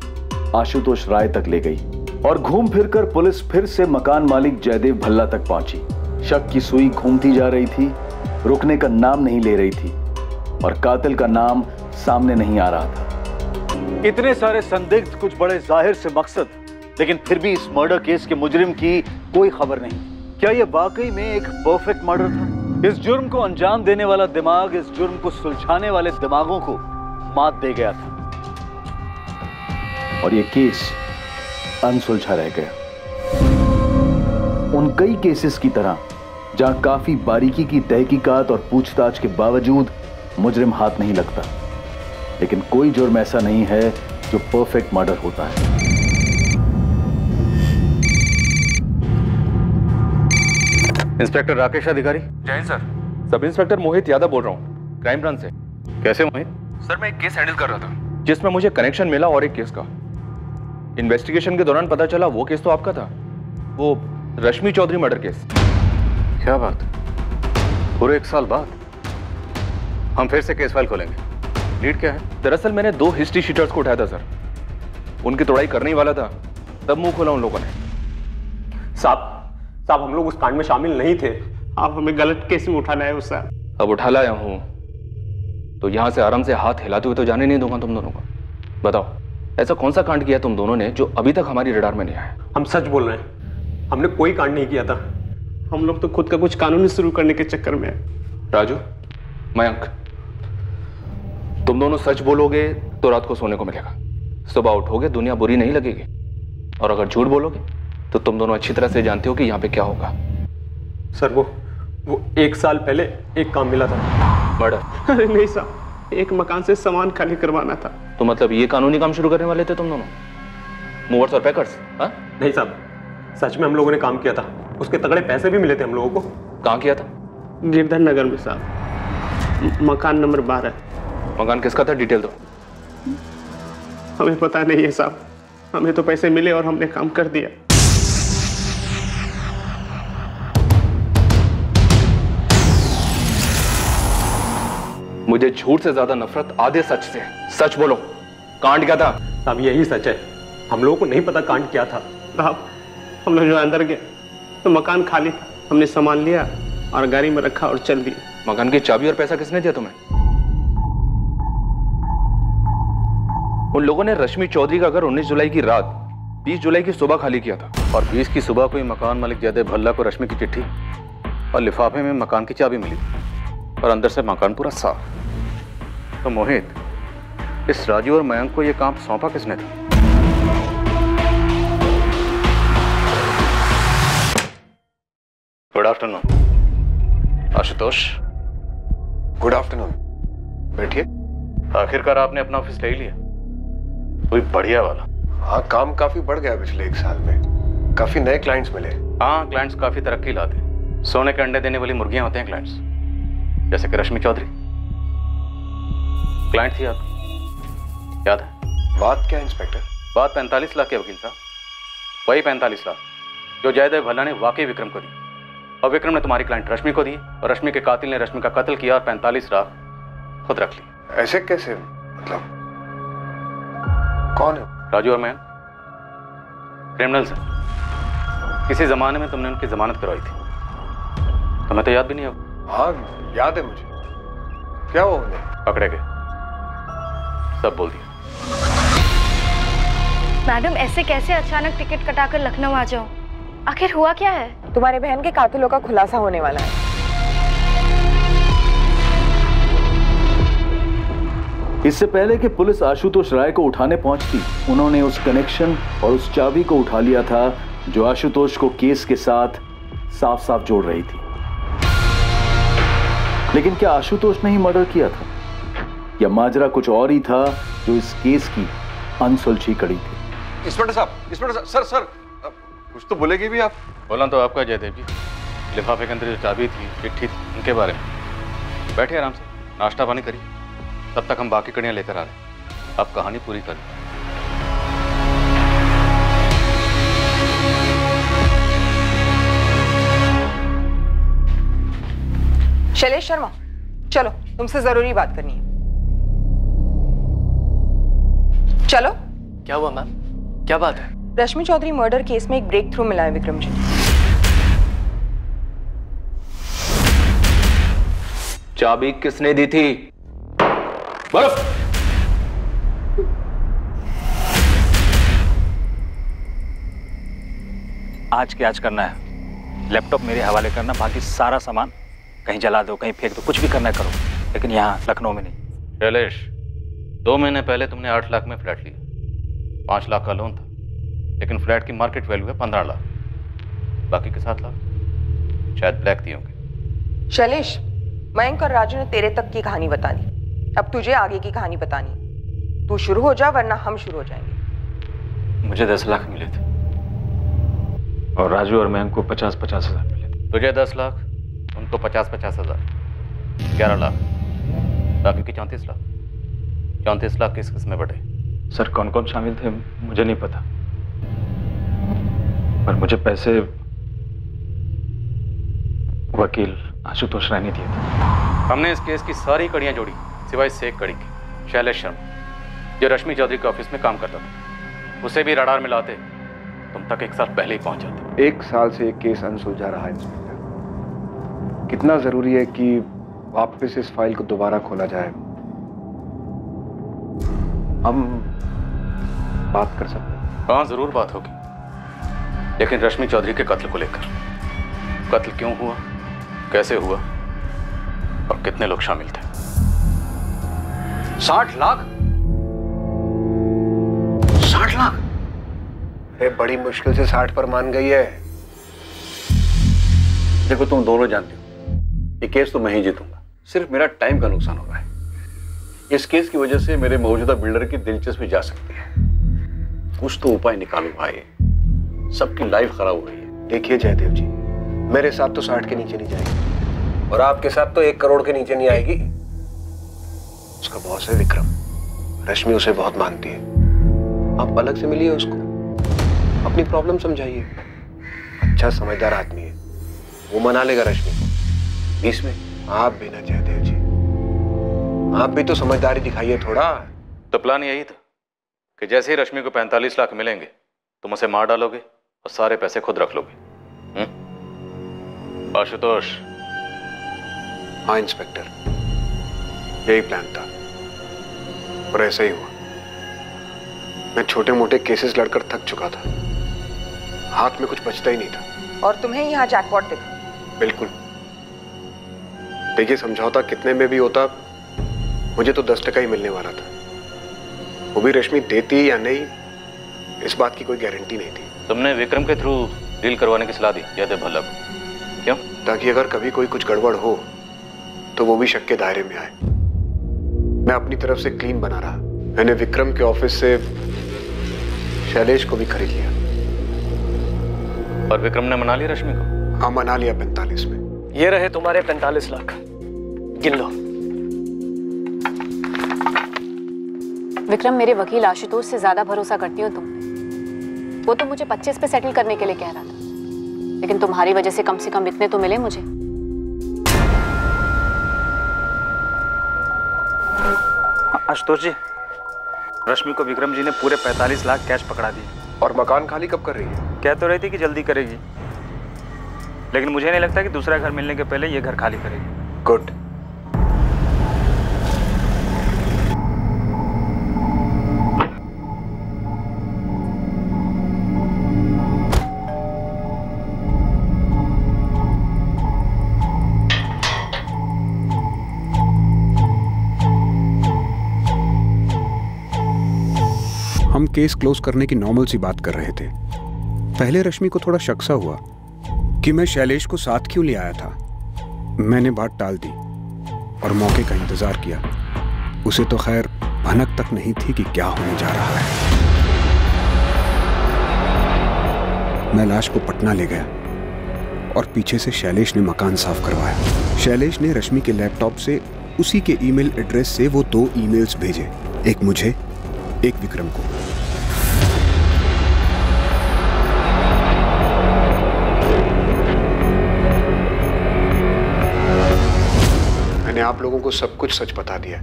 आशुतोष राय तक ले गई, और घूम फिरकर पुलिस फिर से मकान मालिक जयदेव भल्ला तक पहुंची। शक की सुई घूमती जा रही थी, रुकने का नाम नहीं ले रही थी, और कातिल का नाम सामने नहीं आ रहा था। इतने सारे संदिग्ध, कुछ बड़े जाहिर से मकसद, लेकिन फिर भी इस मर्डर केस के मुजरिम की कोई खबर नहीं। क्या यह वाकई में एक परफेक्ट मर्डर था? इस जुर्म को अंजाम देने वाला दिमाग इस जुर्म को सुलझाने वाले दिमागों को मात दे गया था, और यह केस अनसुलझा रह गया। उन कई केसेस की तरह जहां काफी बारीकी की तहकीकात और पूछताछ के बावजूद मुजरिम हाथ नहीं लगता, लेकिन कोई जुर्म ऐसा नहीं है जो परफेक्ट मर्डर होता है। इंस्पेक्टर राकेश अधिकारी। जय सर, सब इंस्पेक्टर मोहित यादव बोल रहा हूँ, क्राइम ब्रांच से। कैसे मोहित? सर मैं एक केस हैंडल कर रहा था जिसमें मुझे कनेक्शन मिला और एक केस का। इन्वेस्टिगेशन के दौरान पता चला वो केस तो आपका था, वो रश्मि चौधरी मर्डर केस। क्या बात, पूरे 1 साल बाद हम फिर से केस फाइल खोलेंगे। लीड क्या है? दरअसल मैंने 2 हिस्ट्री शीटर्स को उठाया था सर, उनकी तोड़ाई करने ही वाला था, तब मुंह खोला उन लोगों ने। साहब हम लोग उस कांड में शामिल नहीं थे, आप हमें गलत केस में उठा लाए हो सर। अब उठा लाया हूं तो यहां से आराम से हाथ हिलाते हुए तो जाने नहीं दूंगा तुम दोनों को। बताओ ऐसा कौन सा कांड किया तुम दोनों ने जो अभी तक हमारी रडार में नहीं आया? हम सच बोल रहे हैं, हमने कोई कांड नहीं किया था। हम लोग तो खुद का कुछ कानूनी शुरू करने के चक्कर में। राजू, मयंक, तुम दोनों सच बोलोगे तो रात को सोने को मिलेगा, सुबह उठोगे दुनिया बुरी नहीं लगेगी, और अगर झूठ बोलोगे तो तुम दोनों अच्छी तरह से जानते हो कि यहाँ पे क्या होगा। सर वो 1 साल पहले एक काम मिला था। मर्डर? अरे नहीं साहब, एक मकान से सामान खाली करवाना था। तो मतलब ये कानूनी काम शुरू करने वाले थे तुम दोनों, मूवर्स और पैकर्स? हाँ नहीं साहब, सच में हम लोगों ने काम किया था, उसके तगड़े पैसे भी मिले थे हम लोगों को। कहाँ किया था? गिरधर नगर में साहब, मकान नंबर 12। मकान किसका था, डिटेल दो। हमें पता नहीं है साहब, हमें तो पैसे मिले और हमने काम कर दिया। मुझे झूठ से ज्यादा नफरत आधे सच से। सच बोलो, कांड क्या था? साहब यही सच है, हम लोगों को नहीं पता कांड क्या था। साहब हम लोग जो अंदर गए तो मकान खाली था, हमने सामान लिया और गाड़ी में रखा और चल दिए। मकान की चाबी और पैसा किसने दिया तुम्हें? उन लोगों ने रश्मि चौधरी का घर 19 जुलाई की रात 20 जुलाई की सुबह खाली किया था, और 20 की सुबह को ही मकान मालिक जयदेव भल्ला को रश्मि की चिट्ठी और लिफाफे में मकान की चाबी मिली और अंदर से मकान पूरा साफ। तो मोहित, इस राजू और मयंक को यह काम सौंपा किसने था? Good afternoon Ashutosh. Good afternoon, बैठिए। आखिरकार आपने अपना ऑफिस ले लिया, कोई बढ़िया वाला। हाँ, काम काफी बढ़ गया पिछले 1 साल में, काफी नए क्लाइंट्स मिले। हाँ, क्लाइंट्स काफी तरक्की लाते हैं। सोने के अंडे देने वाली मुर्गियां होते हैं क्लाइंट्स, जैसे कि रश्मि चौधरी क्लाइंट थी आप, याद है? बात क्या इंस्पेक्टर? बात 45 लाख के वकील साहब, वही 45 लाख जो जयदेव भल्ला ने वाकई विक्रम को दी, और विक्रम ने तुम्हारी क्लाइंट रश्मि को दी, और रश्मि के कातिल ने रश्मि का कत्ल किया और 45 लाख खुद रख ली। ऐसे कैसे? मतलब कौन है? राजू और मैं क्रिमिनल्स हैं। किसी जमाने में तुमने उनकी जमानत करवाई थी, तुम्हें तो याद भी नहीं होगा। हाँ याद है मुझे। क्या हुआ उन्हें? पकड़े गए, सब बोल दिया। मैडम ऐसे कैसे अचानक टिकट कटाकर लखनऊ आ जाओ? आखिर हुआ क्या है? तुम्हारे बहन के कातिलों का खुलासा होने वाला है। इससे पहले कि पुलिस आशुतोष राय को उठाने पहुंचती, उन्होंने उस कनेक्शन और उस चाबी को उठा लिया था जो आशुतोष को केस के साथ साफ साफ जोड़ रही थी। लेकिन क्या आशुतोष ने ही मर्डर किया था, या माजरा कुछ और ही था जो इस केस की अनसुलझी कड़ी थी? इंस्पेक्टर साहब, सर कुछ तो बोलेगी भी आप? बोला तो आपका जयदेव जी, लिफाफे के अंदर जो चाबी थी, चिट्ठी थी, उनके बारे में। बैठिए आराम से, नाश्ता पानी करिए, तब तक हम बाकी कड़ियां लेकर आ रहे हैं। आप कहानी पूरी करें। शैलेश शर्मा, चलो तुमसे जरूरी बात करनी है। चलो। क्या हुआ मैम, क्या बात है? रश्मि चौधरी मर्डर केस में एक ब्रेक थ्रू मिला है विक्रम जी। चाबी किसने दी थी? बोलो। आज के आज करना है, लैपटॉप मेरे हवाले करना, बाकी सारा सामान कहीं जला दो, कहीं फेंक दो, कुछ भी करना करो, लेकिन यहाँ लखनऊ में नहीं। शैलेश, 2 महीने पहले तुमने 8 लाख में फ्लैट लिया, 5 लाख का लोन था, लेकिन फ्लैट की मार्केट वैल्यू है 15 लाख, बाकी के 7 लाख शायद ब्लैक दिए होंगे। शैलेश, मयंक और राजू ने तेरे तक की कहानी बता दी, अब तुझे आगे की कहानी बतानी। तू शुरू हो जा वरना हम शुरू हो जाएंगे। मुझे 10 लाख मिले थे और राजू और मयंक को 50-50 हजार मिले थे। तुझे 10 लाख, उनको 50-50 हजार, 11 लाख, बाकी की 34 लाख। 34 लाख किस किस में बटे? सर कौन कौन शामिल थे मुझे नहीं पता, पर मुझे पैसे वकील आशुतोष राय ने दिए थे। हमने इस केस की सारी कड़ियां जोड़ी सिवाय से एक कड़ी की, शैलेश शर्मा, जो रश्मि चौधरी के ऑफिस में काम करता था। उसे भी रडार में लाते तुम तक 1 साल पहले ही पहुंच जाते। 1 साल से एक केस अनसुलझा रहा है इंस्पेक्टर। कितना जरूरी है कि वापस इस फाइल को दोबारा खोला जाए। हम बात कर सकते हैं? हाँ जरूर बात होगी, लेकिन रश्मि चौधरी के कत्ल को लेकर। कत्ल क्यों हुआ, कैसे हुआ और कितने लोग शामिल थे? 60 लाख? 60 लाख? अरे बड़ी मुश्किल से 60 पर मान गई है। देखो तुम दोनों जानते हो ये केस तो मैं ही जीतूंगा, सिर्फ मेरा टाइम का नुकसान हो रहा है। इस केस की वजह से मेरे मौजूदा बिल्डर की दिलचस्पी जा सकती है। कुछ तो उपाय निकालो भाई, सबकी लाइफ खराब हो रही है। देखिए जयदेव जी, मेरे साथ तो 60 के नीचे नहीं जाएगी, और आपके साथ तो 1 करोड़ के नीचे नहीं आएगी। उसका बॉस है विक्रम, रश्मि उसे बहुत मानती है। आप अलग से मिलिए उसको। अपनी प्रॉब्लम समझाइए। अच्छा समझदार आदमी है, वो मना लेगा रश्मि। बीच में आप भी ना जयदेव जी, आप भी तो समझदारी दिखाइए थोड़ा। तो प्लान यही था कि जैसे ही रश्मि को 45 लाख मिलेंगे तुम उसे मार डालोगे और सारे पैसे खुद रख लोगे। आशुतोष। हाँ इंस्पेक्टर, यही प्लान था और ऐसा ही हुआ। मैं छोटे मोटे केसेस लड़कर थक चुका था, हाथ में कुछ बचता ही नहीं था। और तुम्हें यहाँ जैकपॉट दिखा? बिल्कुल। देखिए, समझौता कितने में भी होता, मुझे तो 10% ही मिलने वाला था। वो भी रश्मि देती या नहीं, इस बात की कोई गारंटी नहीं थी। तुमने विक्रम के थ्रू डील करवाने की सलाह दी जयदेव भल्ला को, क्यों? ताकि अगर कभी कोई कुछ गड़बड़ हो तो वो भी शक के दायरे में आए। मैं अपनी तरफ से क्लीन बना रहा। मैंने विक्रम के ऑफिस से शैलेश को भी खरीद लिया। और विक्रम ने मना लिया रश्मि को? हाँ, मना लिया 45 में। ये रहे तुम्हारे 45 लाख, गिन लो। विक्रम, मेरे वकील आशुतोष से ज्यादा भरोसा करती हो तुम पे। वो तो मुझे 25 पे सेटल करने के लिए कह रहा था, लेकिन तुम्हारी वजह से कम इतने तो मिले मुझे। आशुतोष जी, रश्मि को विक्रम जी ने पूरे 45 लाख कैश पकड़ा दिए। और मकान खाली कब कर रही है? कह तो रही थी कि जल्दी करेगी, लेकिन मुझे नहीं लगता कि दूसरा घर मिलने के पहले ये घर खाली करेगी। गुड। हम केस क्लोज करने की नॉर्मल सी बात कर रहे थे। पहले रश्मि को थोड़ा शक सा हुआ कि मैं शैलेश को साथ क्यों ले आया था। मैंने बात टाल दी और मौके का इंतजार किया। उसे तो खैर भनक तक नहीं थी कि क्या होने जा रहा है। मैं लाश को पटना ले गया और पीछे से शैलेश ने मकान साफ करवाया। शैलेश ने रश्मि के लैपटॉप से उसी के ईमेल एड्रेस से वो 2 ईमेल्स भेजे, एक मुझे, एक विक्रम को। मैंने आप लोगों को सब कुछ सच बता दिया।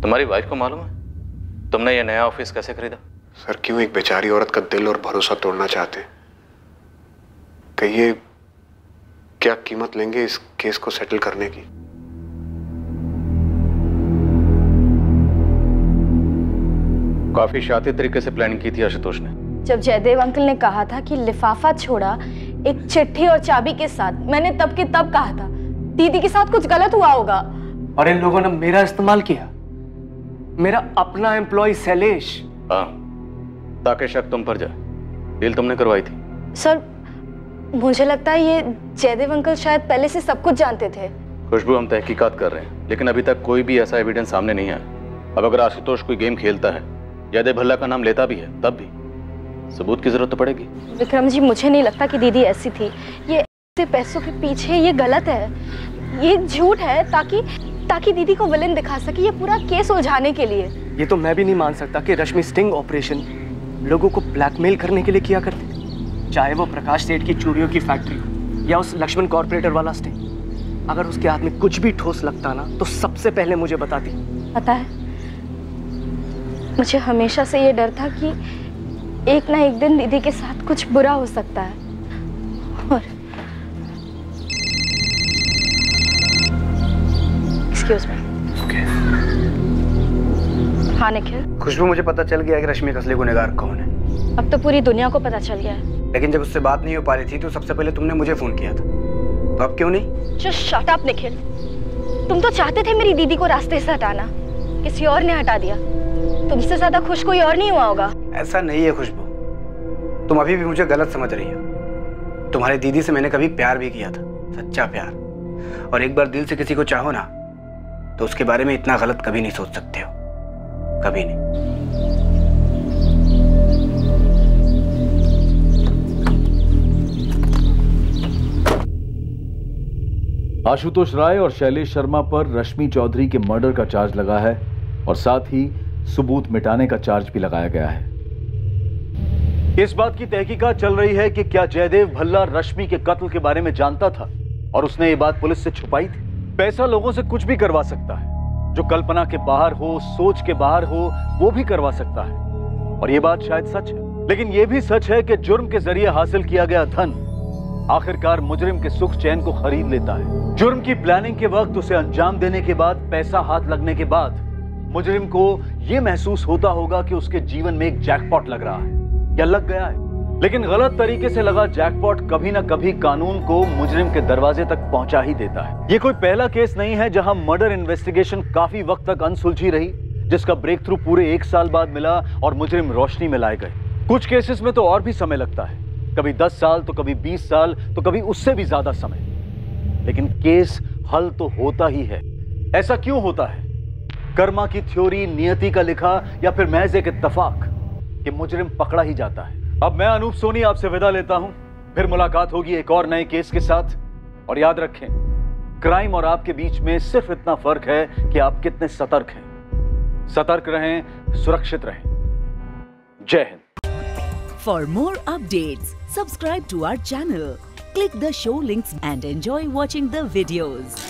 तुम्हारी वाइफ को मालूम है तुमने ये नया ऑफिस कैसे खरीदा? सर, क्यों एक बेचारी औरत का दिल और भरोसा तोड़ना चाहते हैं? कहिए, क्या कीमत लेंगे इस केस को सेटल करने की? काफी शातिर तरीके से प्लानिंग की थी आशुतोष ने। जब जयदेव अंकल ने कहा था कि लिफाफा छोड़ा एक चिट्ठी और चाबी के साथ, मैंने तब के तब कहा था दीदी के साथ कुछ गलत हुआ होगा। और इन लोगों ने मेरा इस्तेमाल किया, मेरा अपना एम्प्लॉय शैलेश। हाँ, ताकि शक तुम पर जाए। डील तुमने करवाई थी। सर, मुझे लगता है ये जयदेव अंकल शायद पहले से सब कुछ जानते थे। खुशबू, हम तहकीकात कर रहे हैं, लेकिन अभी तक कोई भी ऐसा एविडेंस सामने नहीं आया। अब अगर आशुतोष कोई गेम खेलता है, जयदेव भल्ला का नाम लेता भी है, तब भी सबूत की जरूरत तो पड़ेगी। विक्रम जी, मुझे नहीं लगता कि दीदी ऐसी थी। ये ऐसे पैसों के पीछे ये गलत है, ये झूठ है ताकि दीदी को विलेन दिखा सके, ये पूरा केस उलझाने के लिए। ये तो मैं भी नहीं मान सकता कि रश्मि स्टिंग ऑपरेशन लोगों को ब्लैकमेल करने के लिए किया करती थी। चाहे वो प्रकाश सेठ की चूड़ियों की फैक्ट्री हो या उस लक्ष्मण कॉर्पोरेटर वाला स्टिंग। अगर उसके हाथ में कुछ भी ठोस लगता ना तो सबसे पहले मुझे बताती। पता है, मुझे हमेशा से ये डर था कि एक ना एक दिन दीदी के साथ कुछ बुरा हो सकता है। और एक्सक्यूज मी। हाँ निखिल। खुशबू, मुझे पता चल गया कि रश्मि का असली गुनहगार कौन है। अब तो पूरी दुनिया को पता चल गया है। लेकिन जब उससे बात नहीं हो पा रही थी तो सबसे पहले तुमने मुझे फोन किया था, तो अब क्यों नहीं? Just shut up Nikhil. तुम तो चाहते थे मेरी दीदी को रास्ते से हटाना, किसी और ने हटा दिया। तुमसे ज्यादा खुश कोई और नहीं हुआ होगा। ऐसा नहीं है खुशबू, तुम अभी भी मुझे गलत समझ रही हो। तुम्हारी दीदी से मैंने कभी प्यार भी किया था, सच्चा प्यार। और एक बार दिल से किसी को चाहो ना तो उसके बारे में इतना गलत कभी नहीं सोच सकते हो, कभी नहीं। आशुतोष राय और शैलेश शर्मा पर रश्मि चौधरी के मर्डर का चार्ज लगा है और साथ ही सबूत मिटाने का चार्ज भी लगाया गया है। इस बात की तहकीकात चल रही है कि क्या जयदेव भल्ला रश्मि के कत्ल के बारे में जानता था और उसने ये बात पुलिस से छुपाई थी। पैसा लोगों से कुछ भी करवा सकता है, जो कल्पना के बाहर हो, सोच के बाहर हो, वो भी करवा सकता है। और ये बात शायद सच है, लेकिन ये भी सच है कि जुर्म के जरिए हासिल किया गया धन आखिरकार मुजरिम के सुख चैन को खरीद लेता है। जुर्म की प्लानिंग के वक्त, उसे अंजाम देने के बाद, पैसा हाथ लगने के बाद मुजरिम को यह महसूस होता होगा कि उसके जीवन में एक जैकपॉट लग रहा है या लग गया है। लेकिन गलत तरीके से लगा जैकपॉट कभी ना कभी कानून को मुजरिम के दरवाजे तक पहुंचा ही देता है। ये कोई पहला केस नहीं है जहां मर्डर इन्वेस्टिगेशन काफी वक्त तक अनसुलझी रही, जिसका ब्रेक थ्रू पूरे 1 साल बाद मिला और मुजरिम रोशनी में लाए गए। कुछ केसेस में तो और भी समय लगता है, कभी 10 साल तो कभी 20 साल तो कभी उससे भी ज्यादा समय, लेकिन केस हल तो होता ही है। ऐसा क्यों होता है? कर्मा की थ्योरी, नियति का लिखा, या फिर महज एक इत्तेफाक कि मुजरिम पकड़ा ही जाता है। अब मैं अनूप सोनी आपसे विदा लेता हूं, फिर मुलाकात होगी एक और नए केस के साथ। और याद रखें, क्राइम और आपके बीच में सिर्फ इतना फर्क है कि आप कितने सतर्क हैं। सतर्क रहें, सुरक्षित रहें। जय Hind. For more updates, subscribe to our channel, click the show links and enjoy watching the videos.